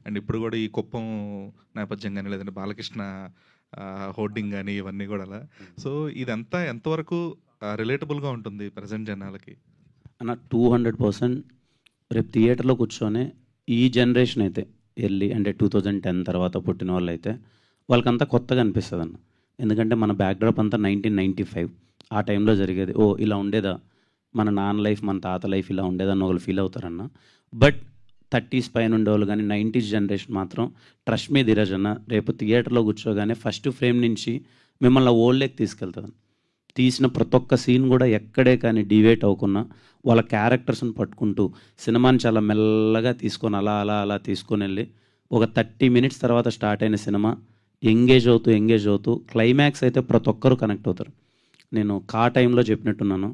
And ఇప్పుడు కూడా ఈ కుప్పం నేపథ్యం కానీ లేదంటే బాలకృష్ణ హోర్డింగ్ కానీ ఇవన్నీ కూడా అలా. సో ఇదంతా ఎంతవరకు రిలేటబుల్గా ఉంటుంది ప్రజెంట్ జనాలకి? అన్న 200% రేపు థియేటర్లో కూర్చొని ఈ జనరేషన్ అయితే ఎర్లీ అంటే 2010 తర్వాత పుట్టిన వాళ్ళు అయితే వాళ్ళకంతా కొత్తగా అనిపిస్తుంది అన్న. ఎందుకంటే మన బ్యాక్డ్రాప్ అంతా 1995 ఆ టైంలో జరిగేది. ఓ ఇలా ఉండేదా, మన నాన్న లైఫ్ మన తాత లైఫ్ ఇలా ఉండేదని ఒకళ్ళు ఫీల్ అవుతారన్న. బట్ 30s పైన ఉండేవాళ్ళు కానీ 90s జనరేషన్ మాత్రం ట్రస్ట్ మీ ధీరజ్ అన్న, రేపు థియేటర్లో కూర్చోగానే ఫస్ట్ ఫ్రేమ్ నుంచి మిమ్మల్ని ఓల్డ్కి తీసుకెళ్తుంది. తీసిన ప్రతి ఒక్క సీన్ కూడా ఎక్కడే కానీ డివేట్ అవ్వకుండా వాళ్ళ క్యారెక్టర్స్ని పట్టుకుంటూ సినిమాని చాలా మెల్లగా తీసుకొని అలా అలా అలా తీసుకొని వెళ్ళి ఒక 30 minutes తర్వాత స్టార్ట్ అయిన సినిమా ఎంగేజ్ అవుతూ క్లైమాక్స్ అయితే ప్రతి ఒక్కరు కనెక్ట్ అవుతారు. నేను టైంలో చెప్పినట్టున్నాను,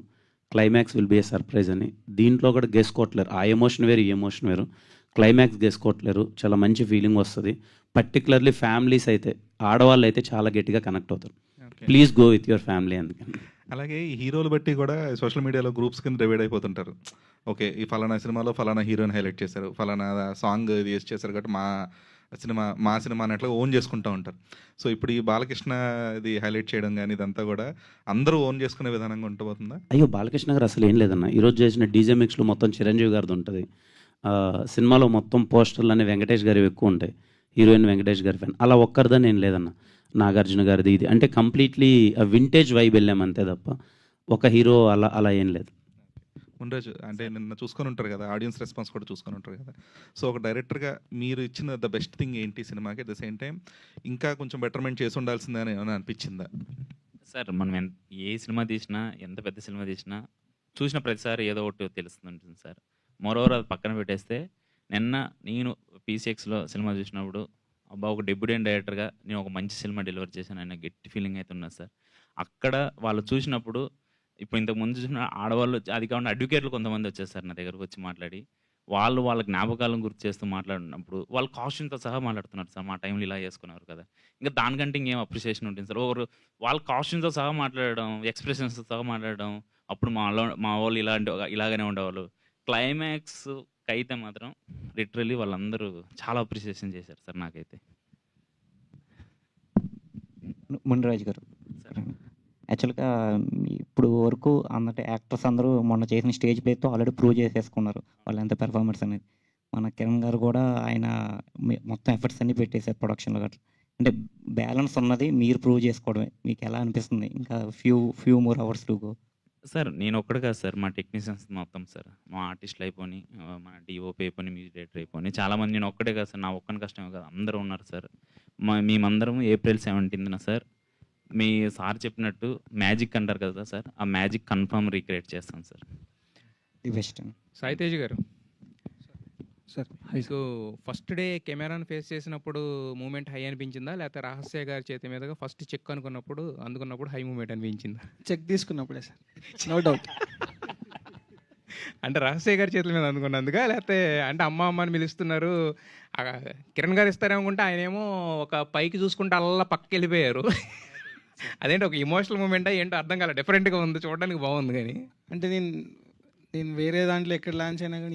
climax will be a surprise అని. దీంట్లో కూడా గెసుకోవట్లేరు, ఆ ఎమోషన్ వేరు ఈ ఎమోషన్ వేరు. క్లైమాక్స్ గెసుకోవట్లేరు, చాలా మంచి ఫీలింగ్ వస్తుంది. పర్టికులర్లీ ఫ్యామిలీస్ అయితే, ఆడవాళ్ళు అయితే చాలా గట్టిగా కనెక్ట్ అవుతారు. Please go with your family. అందుకని అలాగే ఈ హీరోలు బట్టి కూడా సోషల్ మీడియాలో గ్రూప్స్ కింద డివైడ్ అయిపోతుంటారు. ఓకే, ఈ ఫలానా సినిమాలో ఫలానా హీరోని హైలైట్ చేశారు, ఫలానా సాంగ్ ఇది చేశారు కాబట్టి మా సినిమా అన్నట్లు ఓన్ చేసుకుంటూ ఉంటారు. సో ఇప్పుడు ఈ బాలకృష్ణ ఇది హైలైట్ చేయడం కానీ ఇదంతా కూడా అందరూ ఓన్ చేసుకునే విధానంగా ఉండిపోతుందా? అయ్యో, బాలకృష్ణ గారు అసలు ఏం లేదన్న. ఈరోజు చేసిన డీజే మిక్స్లో మొత్తం చిరంజీవి గారిది ఉంటుంది. సినిమాలో మొత్తం పోస్టర్లు అనే వెంకటేష్ గారివి ఎక్కువ ఉంటాయి. హీరోయిన్ వెంకటేష్ గారి ఫ్యాన్. అలా ఒక్కరిదని ఏం లేదన్న. నాగార్జున గారిది ఇది అంటే కంప్లీట్లీ వింటేజ్ వైబ్ వెళ్ళామంతే తప్ప ఒక హీరో అలా అలా ఏం లేదు. ఉండొచ్చు అంటే నిన్న చూసుకొని ఉంటారు కదా, ఆడియన్స్ రెస్పాన్స్ కూడా చూసుకొని ఉంటారు కదా. సో ఒక డైరెక్టర్గా మీరు ఇచ్చిన ద బెస్ట్ థింగ్ ఏంటి సినిమాకి? అట్ ద సేమ్ టైం ఇంకా కొంచెం బెటర్మెంట్ చేసి ఉండాల్సిందని ఏమైనా అనిపించిందా? సార్ మనం ఏ సినిమా తీసినా, ఎంత పెద్ద సినిమా తీసినా చూసిన ప్రతిసారి ఏదో ఒకటి తెలుస్తుంటుంది సార్. మోరోవర్ అది పక్కన పెట్టేస్తే, నిన్న నేను పీసీఎక్స్లో సినిమా చూసినప్పుడు అబ్బా, ఒక డెబ్యూటెంట్ డైరెక్టర్గా నేను ఒక మంచి సినిమా డెలివర్ చేశాను అనే గట్టి ఫీలింగ్ అయితే ఉన్నది సార్. అక్కడ వాళ్ళు చూసినప్పుడు, ఇప్పుడు ఇంతకుముందు చూసిన ఆడవాళ్ళు, అది కాకుండా అడ్వకేట్లు కొంతమంది వచ్చేసారు నా దగ్గరకు వచ్చి మాట్లాడి, వాళ్ళ జ్ఞాపకాలను గుర్తు చేస్తూ మాట్లాడినప్పుడు వాళ్ళు కాస్ట్యూమ్తో సహా మాట్లాడుతున్నారు సార్. మా టైంలో ఇలా చేసుకున్నారు కదా, ఇంకా దానికంటే ఇంకేం అప్రిషియేషన్ ఉంటుంది సార్. ఒకరు వాళ్ళ కాస్ట్యూమ్తో సహా మాట్లాడడం, ఎక్స్ప్రెషన్స్తో సహా మాట్లాడడం, అప్పుడు మా వాళ్ళు ఇలాగనే ఉండేవాళ్ళు. క్లైమాక్స్ అయితే మాత్రం లిటరలీ వాళ్ళందరూ చాలా అప్రిషియేషన్ చేశారు సార్ నాకైతే. మునిరాజు గారు, సార్ యాక్చువల్గా ఇప్పుడు వరకు అందరి యాక్టర్స్ అందరూ మొన్న చేసిన స్టేజ్ ప్లేతో ఆల్రెడీ ప్రూవ్ చేసేసుకున్నారు వాళ్ళు ఎంత పెర్ఫార్మెన్స్ అనేది. మన కిరణ్ గారు కూడా ఆయన మొత్తం ఎఫర్ట్స్ అన్ని పెట్టేశారు ప్రొడక్షన్లో గట్రా. అంటే బ్యాలెన్స్ ఉన్నది మీరు ప్రూవ్ చేసుకోవడమే. మీకు ఎలా అనిపిస్తుంది? ఇంకా few more hours to go. Sir నేను ఒక్కడు కాదు సార్, మా టెక్నీషియన్స్ మొత్తం సార్, మా ఆర్టిస్టులు అయిపోయి, మన డిఓపి అయిపోయి, మ్యూజిక్ డైరెక్టర్ అయిపోయి, చాలామంది, నేను ఒక్కడే కాదు సార్, నా ఒక్కని కష్టమే కాదు, అందరూ ఉన్నారు సార్. మేమందరం April 17న సార్, మీ సార్ చెప్పినట్టు మ్యాజిక్ అంటారు కదా సార్, ఆ మ్యాజిక్ కన్ఫర్మ్ రీక్రియేట్ చేస్తాం సార్. The best. సాయితేజ్ గారు సార్, మీకు ఫస్ట్ డే కెమెరాను ఫేస్ చేసినప్పుడు మూమెంట్ హై అనిపించిందా, లేకపోతే రహస్య గారి చేతి మీదుగా ఫస్ట్ చెక్ అందుకున్నప్పుడు హై మూమెంట్ అనిపించిందా? చెక్ తీసుకున్నప్పుడే సార్, నో డౌట్. అంటే రహస్య గారి చేతుల మీద అందుకున్నందుగా, లేకపోతే అంటే అమ్మని పిలుస్తున్నారు, కిరణ్ గారు ఇస్తారేమనుకుంటే ఆయనేమో ఒక పైకి చూసుకుంటే అలా పక్కకి వెళ్ళిపోయారు. అదేంటి ఒక ఇమోషనల్ మూమెంటా ఏంటో అర్థం కాలేదు, డిఫరెంట్గా ఉంది, చూడడానికి బాగుంది. కానీ అంటే నేను వేరే దాంట్లో ఎక్కడ లాంచ్ అయినా కానీ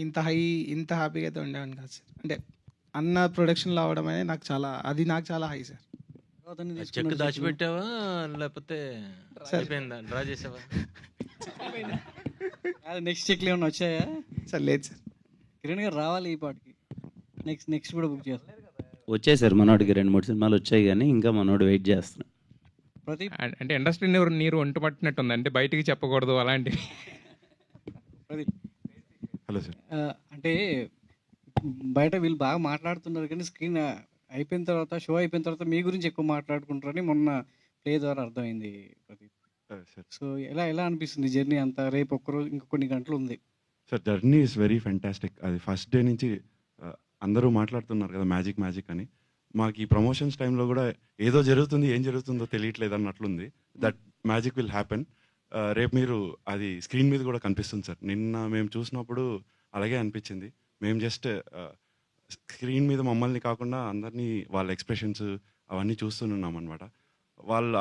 ఇంత హ్యాపీగా అయితే ఉండేవాడిని కాదు సార్. అంటే అన్న ప్రొడక్షన్లో అవడం అనేది నాకు చాలా హై సార్. చెక్ దాచిపెట్టావా లేకపోతే అయిపోయిందా, డ్రా చేసావా? నెక్స్ట్ చెక్లు ఏమన్నా వచ్చాయా సార్? లేదు సార్. కిరణ్ గారు రావాలి ఈ పాటికి, నెక్స్ట్ కూడా బుక్ చేస్తాం. వచ్చాయి సార్, మనోడికి 2-3 సినిమాలు వచ్చాయి కానీ ఇంకా మనోడు వెయిట్ చేస్తున్నాడు. ప్రదీప్ అంటే ఇండస్ట్రీ నీరు ఒంటు పట్టినట్టుంది, అంటే బయటికి చెప్పకూడదు అలాంటివి. Pradeep, hello sir. అంటే బయట వీళ్ళు బాగా మాట్లాడుతున్నారు కానీ స్క్రీన్ అయిపోయిన తర్వాత, షో అయిపోయిన తర్వాత మీ గురించి ఎక్కువ మాట్లాడుకుంటారని మొన్న ప్లే ద్వారా అర్థమైంది ప్రదీప్. సార్ సో ఎలా అనిపిస్తుంది జర్నీ అంతా? రేపు ఒక్కరోజు ఇంకా కొన్ని గంటలు ఉంది sir. Journey is very fantastic. అది ఫస్ట్ డే నుంచి అందరూ మాట్లాడుతున్నారు కదా మ్యాజిక్ అని. మాకు ఈ ప్రమోషన్స్ టైంలో కూడా ఏదో జరుగుతుంది, ఏం జరుగుతుందో తెలియట్లేదు అన్నట్లుంది. That magic will happen. రేపు మీరు అది స్క్రీన్ మీద కూడా కనిపిస్తుంది సార్. నిన్న మేము చూసినప్పుడు అలాగే అనిపించింది. మేము జస్ట్ స్క్రీన్ మీద మమ్మల్ని కాకుండా అందరినీ వాళ్ళ ఎక్స్ప్రెషన్స్ అవన్నీ చూస్తున్నాం అనమాట. వాళ్ళు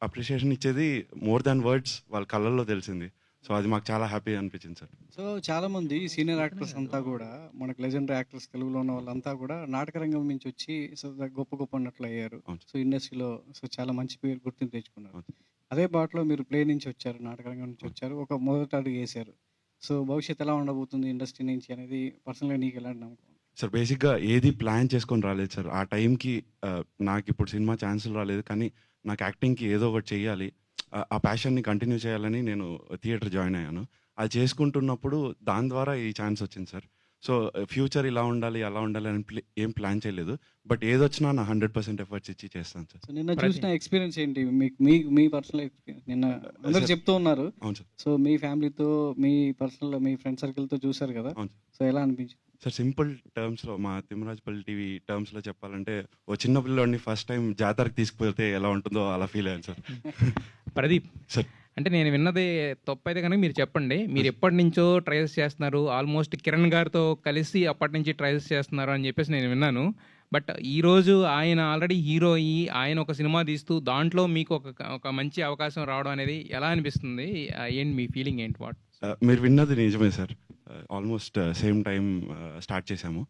అప్రిషియేషన్ ఇచ్చేది మోర్ దాన్ వర్డ్స్ వాళ్ళ కళ్ళల్లో తెలిసింది. సో అది మాకు చాలా హ్యాపీ అనిపించింది సార్. సో చాలామంది సీనియర్ యాక్టర్స్ అంతా కూడా మనకు లెజెండరీ యాక్టర్స్ తెలుగులో ఉన్న వాళ్ళంతా కూడా నాటక రంగం నుంచి వచ్చి సో గొప్ప గొప్ప నటులు అయ్యారు. అవును. సో ఇండస్ట్రీలో సో చాలా మంచి పేరు గుర్తింపు తెచ్చుకున్నారు. అవును. అదే బాటలో మీరు ప్లే నుంచి వచ్చారు, నాటక రంగం నుంచి వచ్చారు, ఒక మొదటి అడుగు వేశారు. సో భవిష్యత్తు ఎలా ఉండబోతుంది ఇండస్ట్రీ నుంచి అనేది పర్సనల్గా నీకు ఎలాంటి నమ్మకం? సార్ బేసిక్గా ఏది ప్లాన్ చేసుకొని రాలేదు సార్. ఆ టైంకి నాకు ఇప్పుడు సినిమా ఛాన్సులు రాలేదు, కానీ నాకు యాక్టింగ్కి ఏదో ఒకటి చేయాలి, ఆ ప్యాషన్ని కంటిన్యూ చేయాలని నేను థియేటర్ జాయిన్ అయ్యాను. అది చేసుకుంటున్నప్పుడు దాని ద్వారా ఈ ఛాన్స్ వచ్చింది సార్. సో ఫ్యూచర్ ఇలా ఉండాలి అలా ఉండాలి అని ఏం ప్లాన్ చేయలేదు, బట్ ఏదొచ్చినా నా 100% ఎఫర్ట్స్ ఇచ్చి చేస్తాను సార్. సో నిన్న చూసిన ఎక్స్పీరియన్స్ ఏంటి మీకు, మీ పర్సనల్ ఎక్స్పీరియన్స్? నిన్న అందరు చెప్తూ ఉన్నారు. అవును సార్. సో మీ ఫ్యామిలీతో, మీ పర్సనల్, మీ ఫ్రెండ్ సర్కిల్తో చూసారు కదా, అవును సో ఎలా అనిపించింది? సార్ సింపుల్ టర్మ్స్లో, మా తిమ్మరాజపల్లి టీవీ టర్మ్స్లో చెప్పాలంటే, ఓ చిన్న పిల్లోడిని ఫస్ట్ టైం జాతరకు తీసుకుపోతే ఎలా ఉంటుందో అలా ఫీల్ అయ్యాను సార్. ప్రదీప్ సార్ అంటే నేను విన్నది తప్పు అయితే కనుక మీరు చెప్పండి. మీరు ఎప్పటి నుంచో ట్రయల్స్ చేస్తున్నారు, ఆల్మోస్ట్ కిరణ్ గారితో కలిసి అప్పటి నుంచి ట్రయల్స్ చేస్తున్నారు అని చెప్పేసి నేను విన్నాను. బట్ ఈరోజు ఆయన ఆల్రెడీ హీరో అయ్యి ఆయన ఒక సినిమా తీస్తూ దాంట్లో మీకు ఒక మంచి అవకాశం రావడం అనేది ఎలా అనిపిస్తుంది? ఏంటి మీ ఫీలింగ్ ఏంటి? వాట్ మీరు విన్నది నిజమే sir. Almost same time start చేశాము,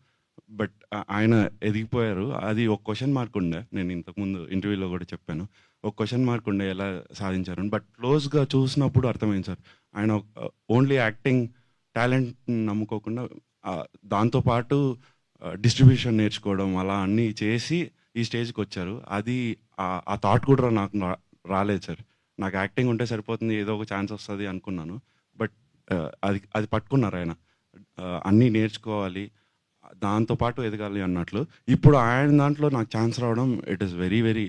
బట్ ఆయన ఎదిగిపోయారు. అది ఒక క్వశ్చన్ మార్క్ ఉండే, నేను ఇంతకుముందు ఇంటర్వ్యూలో కూడా చెప్పాను, ఒక క్వశ్చన్ మార్క్ ఉండే ఎలా సాధించారు. బట్ క్లోజ్గా చూసినప్పుడు అర్థమైంది సార్, ఆయన ఓన్లీ యాక్టింగ్ టాలెంట్ నమ్ముకోకుండా దాంతోపాటు డిస్ట్రిబ్యూషన్ నేర్చుకోవడం అలా అన్నీ చేసి ఈ స్టేజ్కి వచ్చారు. అది ఆ థాట్ కూడా నాకు రాలేదు సార్. నాకు యాక్టింగ్ ఉంటే సరిపోతుంది, ఏదో ఒక ఛాన్స్ వస్తుంది అనుకున్నాను. బట్ అది పట్టుకున్నారు ఆయన, అన్నీ నేర్చుకోవాలి, దాంతోపాటు ఎదగాలి అన్నట్లు. ఇప్పుడు ఆయన దాంట్లో నాకు ఛాన్స్ రావడం, it is very very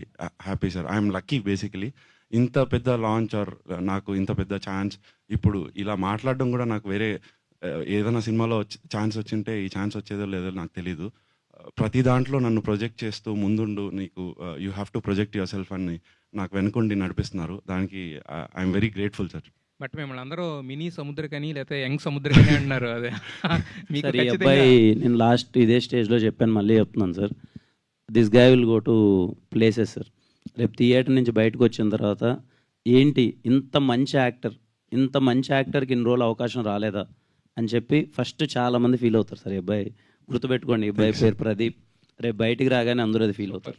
happy sir. I'm lucky basically. ఇంత పెద్ద లాంచ్ ఆర్ నాకు ఇంత పెద్ద ఛాన్స్, ఇప్పుడు ఇలా మాట్లాడడం కూడా నాకు వేరే ఏదైనా సినిమాలో ఛాన్స్ వచ్చింటే ఈ ఛాన్స్ వచ్చేదో లేదో నాకు తెలీదు. ప్రతి దాంట్లో నన్ను ప్రొజెక్ట్ చేస్తూ ముందుండు, నీకు you have to project your self అని నాకు వెనుకుండి నడిపిస్తున్నారు. దానికి I'm very grateful sir. But మిమ్మల్ని అందరూ మినీ సముద్రకని లేకపోతే యంగ్ సముద్రకని అంటున్నారు. అదే మీకు సార్, ఈ అబ్బాయి నేను లాస్ట్ ఇదే స్టేజ్లో చెప్పాను, మళ్ళీ చెప్తున్నాను sir. This guy will go to places sir. రేపు థియేటర్ నుంచి బయటకు వచ్చిన తర్వాత ఏంటి ఇంత మంచి యాక్టర్కి ఇన్ని రోజులు అవకాశం రాలేదా అని చెప్పి ఫస్ట్ చాలామంది ఫీల్ అవుతారు సార్. ఈ అబ్బాయి గుర్తుపెట్టుకోండి, ఈ అబ్బాయి పేరు ప్రదీప్. రేపు బయటికి రాగానే అందరూ అది ఫీల్ అవుతారు.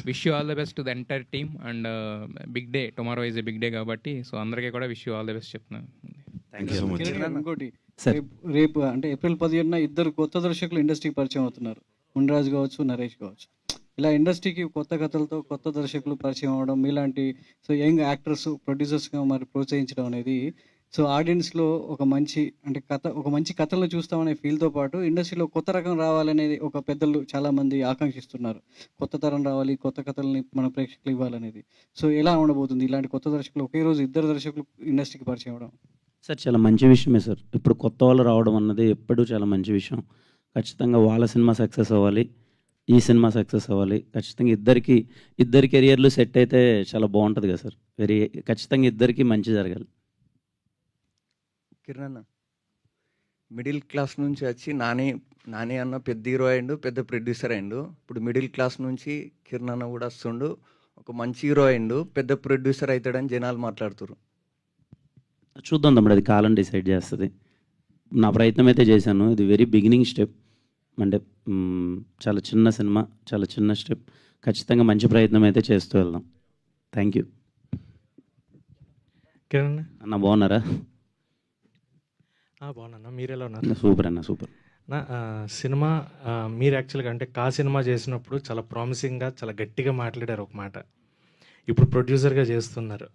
Wish you all the best to the entire team and big day, tomorrow is a big day కాబట్టి సో అందరికీ కూడా wish you all the best చెప్తున్నాను. Thank you so much. ఇంకోటి, సార్. రేపు అంటే ఏప్రిల్ 17న ఇద్దరు కొత్త దర్శకులు ఇండస్ట్రీకి పరిచయం అవుతున్నారు, మున్రాజ్ కావచ్చు, నరేష్ కావచ్చు. ఇలా ఇండస్ట్రీకి కొత్త కథలతో కొత్త దర్శకులు పరిచయం అవ్వడం, మీలాంటి సో యంగ్ యాక్టర్స్ ప్రొడ్యూసర్స్గా మరి ప్రోత్సహించడం అనేది సో ఆడియన్స్లో ఒక మంచి అంటే ఒక మంచి కథలు చూస్తామనే ఫీల్తో పాటు ఇండస్ట్రీలో కొత్త రకం రావాలనేది ఒక పెద్దలు చాలామంది ఆకాంక్షిస్తున్నారు. కొత్త తరం రావాలి, కొత్త కథల్ని మన ప్రేక్షకులు ఇవ్వాలనేది. సో ఎలా ఉండబోతుంది ఇలాంటి కొత్త దర్శకులు ఒకే రోజు ఇద్దరు దర్శకులు ఇండస్ట్రీకి పరిచయం అవ్వడం? సార్ చాలా మంచి విషయమే సార్. ఇప్పుడు కొత్త వాళ్ళు రావడం అన్నది ఎప్పుడూ చాలా మంచి విషయం. ఖచ్చితంగా వాళ్ళ సినిమా సక్సెస్ అవ్వాలి, ఈ సినిమా సక్సెస్ అవ్వాలి. ఖచ్చితంగా ఇద్దరి కెరియర్లు సెట్ అయితే చాలా బాగుంటుంది కదా సార్. ఖచ్చితంగా ఇద్దరికి మంచి జరగాలి. కిరణ్ అన్న మిడిల్ క్లాస్ నుంచి వచ్చి నాని అన్న పెద్ద హీరో అయిండు, పెద్ద ప్రొడ్యూసర్ అయిండు. ఇప్పుడు మిడిల్ క్లాస్ నుంచి కిరణ్ అన్న కూడా వస్తుండు, ఒక మంచి హీరో అయిండు, పెద్ద ప్రొడ్యూసర్ అవుతాడని జనాలు మాట్లాడుతున్నారు. చూద్దాం తమ్ముడు, అది కాలం డిసైడ్ చేస్తుంది. నా ప్రయత్నం అయితే చేశాను. ఇది వెరీ బిగినింగ్ స్టెప్, అంటే చాలా చిన్న సినిమా, చాలా చిన్న స్టెప్. ఖచ్చితంగా మంచి ప్రయత్నం అయితే చేస్తూ వెళ్దాం. Thank you. కిరణ్ అన్న బాగున్నారా? బాగున్నా, మీరు ఎలా ఉన్నారు? సూపర్ అన్న, సూపర్. నా సినిమా మీరు యాక్చువల్గా అంటే సినిమా చేసినప్పుడు చాలా ప్రామిసింగ్గా చాలా గట్టిగా మాట్లాడారు ఒక మాట. ఇప్పుడు ప్రొడ్యూసర్గా చేస్తున్నారు,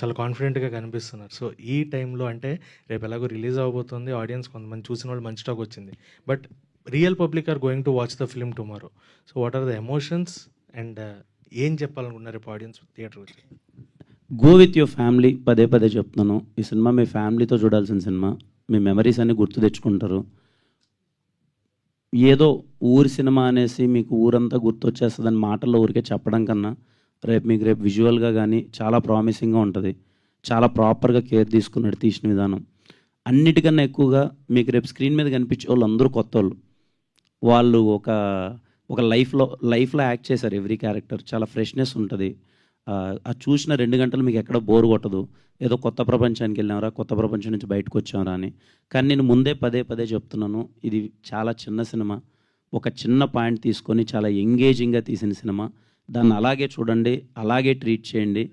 చాలా కాన్ఫిడెంట్గా కనిపిస్తున్నారు. సో ఈ టైంలో అంటే రేపు ఎలాగో రిలీజ్ అవబోతుంది, ఆడియన్స్ కొంతమంది చూసిన వాళ్ళు మంచి టాక్ వచ్చింది, but real public are going to watch the film tomorrow. So what are the emotions and ఏం చెప్పాలనుకున్నారు రేపు ఆడియన్స్ థియేటర్ వచ్చి? Go with your family. పదే పదే చెప్తున్నాను, ఈ సినిమా మీ ఫ్యామిలీతో చూడాల్సిన సినిమా. మీ మెమరీస్ అన్నీ గుర్తు తెచ్చుకుంటారు. ఏదో ఊరి సినిమా అనేసి మీకు ఊరంతా గుర్తొచ్చేస్తుందని మాటల్లో ఊరికే చెప్పడం కన్నా రేపు విజువల్గా కానీ చాలా ప్రామిసింగ్గా ఉంటుంది. చాలా ప్రాపర్గా కేర్ తీసుకున్నాడు తీసిన విధానం. అన్నిటికన్నా ఎక్కువగా మీకు రేపు స్క్రీన్ మీద కనిపించే వాళ్ళు అందరూ కొత్త వాళ్ళు ఒక లైఫ్లో యాక్ట్ చేశారు. ఎవ్రీ క్యారెక్టర్ చాలా ఫ్రెష్నెస్ ఉంటుంది. అది చూసిన 2 గంటలు మీకు ఎక్కడ బోర్ కొట్టదు. ఏదో కొత్త ప్రపంచానికి వెళ్ళాంరా, కొత్త ప్రపంచం నుంచి బయటకు వచ్చాంరా అని. కానీ నేను ముందే పదే చెప్తున్నాను, ఇది చాలా చిన్న సినిమా. ఒక చిన్న పాయింట్ తీసుకొని చాలా ఎంగేజింగ్గా తీసిన సినిమా. దాన్ని అలాగే చూడండి, అలాగే ట్రీట్ చేయండి.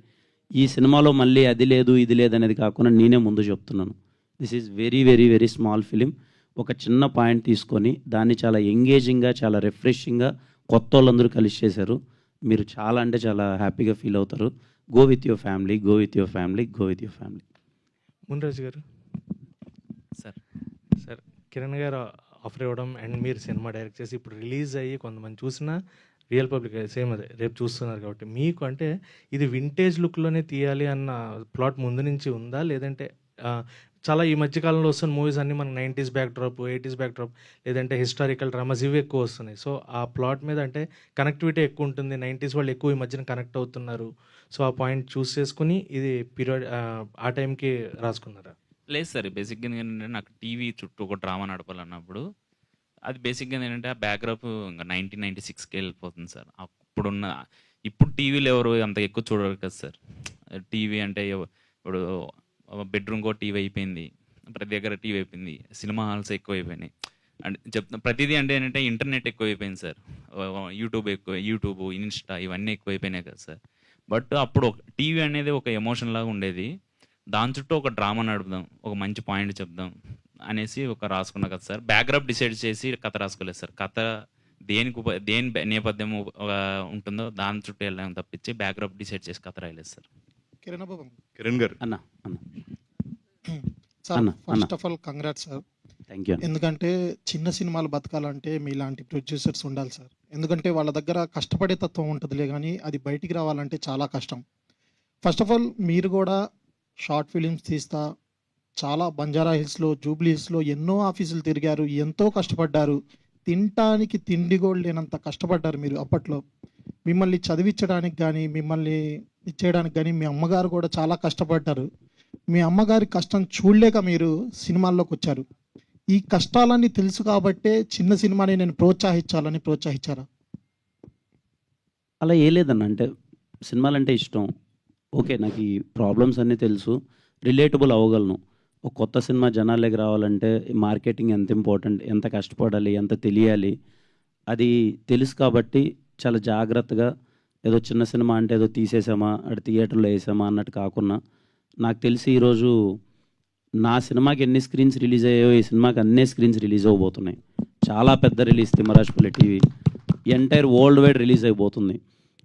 ఈ సినిమాలో మళ్ళీ అది లేదు ఇది లేదు అనేది కాకుండా నేనే ముందు చెప్తున్నాను, this is very small film. ఒక చిన్న పాయింట్ తీసుకొని దాన్ని చాలా ఎంగేజింగ్గా, చాలా రిఫ్రెషింగ్గా కొత్త వాళ్ళందరూ కలిసి చేశారు. మీరు చాలా అంటే చాలా హ్యాపీగా ఫీల్ అవుతారు. Go with your family, go with your family, go with your family. Munraj గారు. సార్ కిరణ్ గారు ఆఫర్ ఇవ్వడం అండ్ మీరు సినిమా డైరెక్ట్ చేసి ఇప్పుడు రిలీజ్ అయ్యి కొంతమంది చూసినా రియల్ పబ్లిక్ సేమ్ అదే రేపు చూస్తున్నారు కాబట్టి మీకు అంటే ఇది వింటేజ్ లుక్లోనే తీయాలి అన్న ప్లాట్ ముందు నుంచి ఉందా, లేదంటే చాలా ఈ మధ్యకాలంలో వస్తున్న మూవీస్ అన్నీ మనకు 90s బ్యాక్డ్రాప్, 80s బ్యాక్డ్రాప్, లేదంటే హిస్టారికల్ డ్రామాస్ ఇవి ఎక్కువ వస్తున్నాయి. సో ఆ ప్లాట్ మీద అంటే కనెక్టివిటీ ఎక్కువ ఉంటుంది. 90s వాళ్ళు ఎక్కువ ఈ మధ్యన కనెక్ట్ అవుతున్నారు. సో ఆ పాయింట్ చూస్ చేసుకుని ఇది పీరియడ్ ఆ టైంకి రాసుకున్నారా? లేదు సార్, బేసిక్గా ఏంటంటే నాకు టీవీ చుట్టూ ఒక డ్రామా నడపాలన్నప్పుడు అది బేసిక్గా ఏంటంటే ఆ బ్యాక్డ్రాప్ ఇంకా 1996కి వెళ్ళిపోతుంది సార్. ఇప్పుడు టీవీలు ఎవరు అంత ఎక్కువ చూడరు కదా సార్. టీవీ అంటే ఇప్పుడు బెడ్రూమ్కో టీవీ అయిపోయింది, ప్రతి దగ్గర టీవీ అయిపోయింది, సినిమా హాల్స్ ఎక్కువ అయిపోయినాయి. అంటే ప్రతిదీ అంటే ఏంటంటే ఇంటర్నెట్ ఎక్కువ అయిపోయింది సార్. యూట్యూబ్, ఇన్స్టా ఇవన్నీ ఎక్కువ అయిపోయినాయి కదా సార్. బట్ అప్పుడు టీవీ అనేది ఒక ఎమోషన్ లాగా ఉండేది. దాని చుట్టూ ఒక డ్రామా నడుపుదాం, ఒక మంచి పాయింట్ చెప్దాం అనేసి ఒక రాసుకున్నా కదా సార్. బ్యాక్గ్రౌండ్ డిసైడ్ చేసి కథ రాసుకోలేదు సార్. కథ దేని నేపథ్యం ఉంటుందో దాని చుట్టూ వెళ్ళాం తప్పించి బ్యాక్గ్రౌండ్ డిసైడ్ చేసి కథ రాయలేదు సార్. కిరణ్ గారు. అన్న sir, first of all congrats sir. Thank you. ఎందుకంటే చిన్న సినిమాలు బతకాలంటే మీలాంటి ప్రొడ్యూసర్స్ ఉండాలి సార్. ఎందుకంటే వాళ్ళ దగ్గర కష్టపడే తత్వం ఉంటుందిలే, కానీ అది బయటికి రావాలంటే చాలా కష్టం. ఫస్ట్ ఆఫ్ ఆల్ మీరు కూడా షార్ట్ ఫిలిమ్స్ తీస్తా చాలా బంజారా హిల్స్లో, జూబ్లీ హిల్స్లో ఎన్నో ఆఫీసులు తిరిగారు, ఎంతో కష్టపడ్డారు. తినటానికి తిండి కూడా లేనంత కష్టపడ్డారు మీరు అప్పట్లో. మిమ్మల్ని చదివించడానికి కానీ, మిమ్మల్ని ఇచ్చేయడానికి కానీ మీ అమ్మగారు కూడా చాలా కష్టపడ్డారు. మీ అమ్మగారి కష్టం చూడలేక మీరు సినిమాల్లోకి వచ్చారు. ఈ కష్టాలన్నీ తెలుసు కాబట్టే చిన్న సినిమాని నేను ప్రోత్సహించాలని ప్రోత్సహించారా? అలా ఏ లేదన్న, అంటే సినిమాలు అంటే ఇష్టం. ఓకే, నాకు ఈ ప్రాబ్లమ్స్ అన్నీ తెలుసు, రిలేటబుల్ అవ్వగలను. ఒక కొత్త సినిమా జనాలకి రావాలంటే మార్కెటింగ్ ఎంత ఇంపార్టెంట్, ఎంత కష్టపడాలి, ఎంత తెలియాలి, అది తెలుసు కాబట్టి చాలా జాగ్రత్తగా ఏదో చిన్న సినిమా అంటే ఏదో తీసేసామా, అటు థియేటర్లో వేసామా అన్నట్టు కాకుండా, నాకు తెలిసి ఈరోజు నా సినిమాకి ఎన్ని స్క్రీన్స్ రిలీజ్ అయ్యాయో ఈ సినిమాకి అన్నీ స్క్రీన్స్ రిలీజ్ అవ్వబోతున్నాయి. చాలా పెద్ద release Timmarajapalli TV entire world wide release అయిపోతుంది.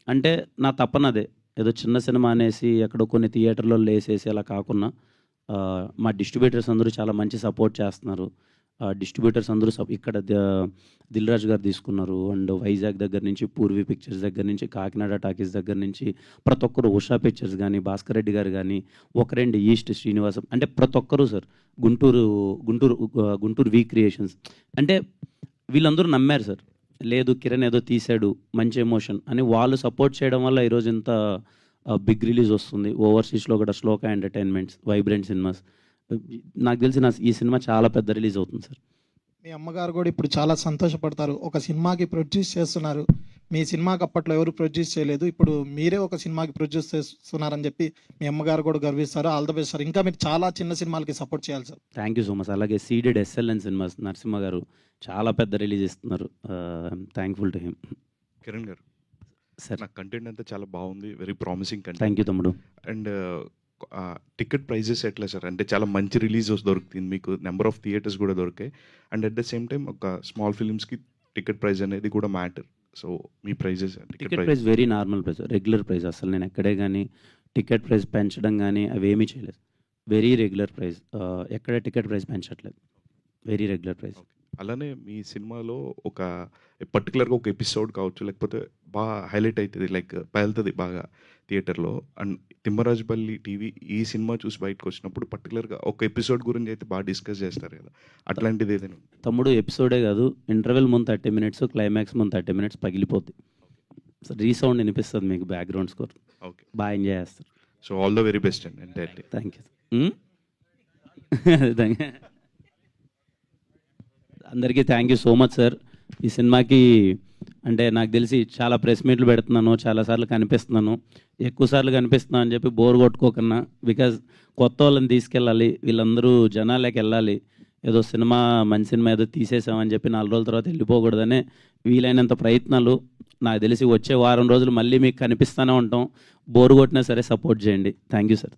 అంటే నా తప్పనదే, ఏదో చిన్న సినిమా అనేసి ఎక్కడో కొన్ని థియేటర్లలో వేసేసి అలా కాకుండా మా డిస్ట్రిబ్యూటర్స్ అందరూ చాలా మంచి సపోర్ట్ చేస్తున్నారు. డిస్ట్రిబ్యూటర్స్ అందరూ ఇక్కడ దిల్ రాజు గారు తీసుకున్నారు. అండ్ వైజాగ్ దగ్గర నుంచి, పూర్వీ పిక్చర్స్ దగ్గర నుంచి, కాకినాడ టాకీస్ దగ్గర నుంచి ప్రతి ఒక్కరు, ఉషా పిక్చర్స్ కానీ, భాస్కర్ రెడ్డి గారు కానీ, ఒకరండి ఈస్ట్ శ్రీనివాసం, అంటే ప్రతి ఒక్కరు సార్, గుంటూరు వీ క్రియేషన్స్, అంటే వీళ్ళందరూ నమ్మారు సార్. లేదు కిరణ్ ఏదో తీశాడు, మంచి ఎమోషన్ అని వాళ్ళు సపోర్ట్ చేయడం వల్ల ఈరోజు ఇంత బిగ్ రిలీజ్ వస్తుంది. ఓవర్సీస్లో కూడా శ్లోక ఎంటర్టైన్మెంట్స్, వైబ్రెంట్ సినిమాస్, నాకు తెలిసి ఈ సినిమా చాలా పెద్ద రిలీజ్ అవుతుంది సార్. మీ అమ్మగారు కూడా ఇప్పుడు చాలా సంతోషపడతారు. ఒక సినిమాకి ప్రొడ్యూస్ చేస్తున్నారు, మీ సినిమాకి అప్పట్లో ఎవరు ప్రొడ్యూస్ చేయలేదు, ఇప్పుడు మీరే ఒక సినిమాకి ప్రొడ్యూస్ చేస్తున్నారని చెప్పి మీ అమ్మగారు కూడా గర్విస్తారు. All the best sir. ఇంకా మీరు చాలా చిన్న సినిమాలకి సపోర్ట్ చేయాలి sir. Thank you so much. అలాగే సీడెడ్ ఎస్ఎల్ఎన్ సినిమాస్ నరసింహ గారు చాలా పెద్ద రిలీజ్ ఇస్తున్నారు. Thankful to him. కిరణ్ గారు సార్, నాకు కంటెంట్ అంతా చాలా బాగుంది, very promising content. Thank you తమ్ముడు. అండ్ టికెట్ ప్రైజెస్ ఎట్లా సార్? అంటే చాలా మంచి రిలీజ్ దొరుకుతుంది మీకు, నెంబర్ ఆఫ్ థియేటర్స్ కూడా దొరికాయి. And at the same time ఒక స్మాల్ ఫిలిమ్స్కి టికెట్ ప్రైస్ అనేది కూడా మ్యాటర్. సో మీ prices, ticket price very normal price, regular price. అసలు నేను ఎక్కడే కానీ టికెట్ ప్రైస్ పెంచడం కానీ అవేమీ చేయలేదు. వెరీ రెగ్యులర్ ప్రైస్, ఎక్కడ టికెట్ ప్రైస్ పెంచట్లేదు, వెరీ రెగ్యులర్ ప్రైస్. అలానే మీ సినిమాలో ఒక పర్టికులర్గా ఒక ఎపిసోడ్ కావచ్చు, లేకపోతే బాగా హైలైట్ అవుతుంది, లైక్ పేలుతుంది బాగా థియేటర్లో. అండ్ తిమ్మరాజుపల్లి టీవీ ఈ సినిమా చూసి బయటకు వచ్చినప్పుడు పర్టికులర్గా ఒక ఎపిసోడ్ గురించి అయితే బాగా డిస్కస్ చేస్తారు కదా, అట్లాంటిది ఏదైనా? తమ్ముడు ఎపిసోడే కాదు, ఇంటర్వెల్ ముందు 30 minutes, క్లైమాక్స్ ముందు 30 minutes పగిలిపోతుంది. సో రీసౌండ్ వినిపిస్తుంది మీకు, బ్యాక్గ్రౌండ్ స్కోర్. ఓకే, బాగా ఎంజాయ్ చేస్తారు. So all the very best అండి. Entirely thank you. అందరికీ thank you so much sir. ఈ సినిమాకి అంటే నాకు తెలిసి చాలా ప్రెస్ మీట్లు పెడుతున్నాను, చాలాసార్లు కనిపిస్తున్నాను, ఎక్కువసార్లు కనిపిస్తున్నాను అని చెప్పి బోర్ కొట్టుకోకన్నా, బికాజ్ కొత్త వాళ్ళని తీసుకెళ్ళాలి, వీళ్ళందరూ జనాలకి వెళ్ళాలి, ఏదో సినిమా మంచి సినిమా ఏదో తీసేసామని చెప్పి 4 రోజుల తర్వాత వెళ్ళిపోకూడదనే వీలైనంత ప్రయత్నాలు. నాకు తెలిసి వచ్చే వారం రోజులు మళ్ళీ మీకు కనిపిస్తూనే ఉంటాం. బోర్ కొట్టినా సరే సపోర్ట్ చేయండి. Thank you sir.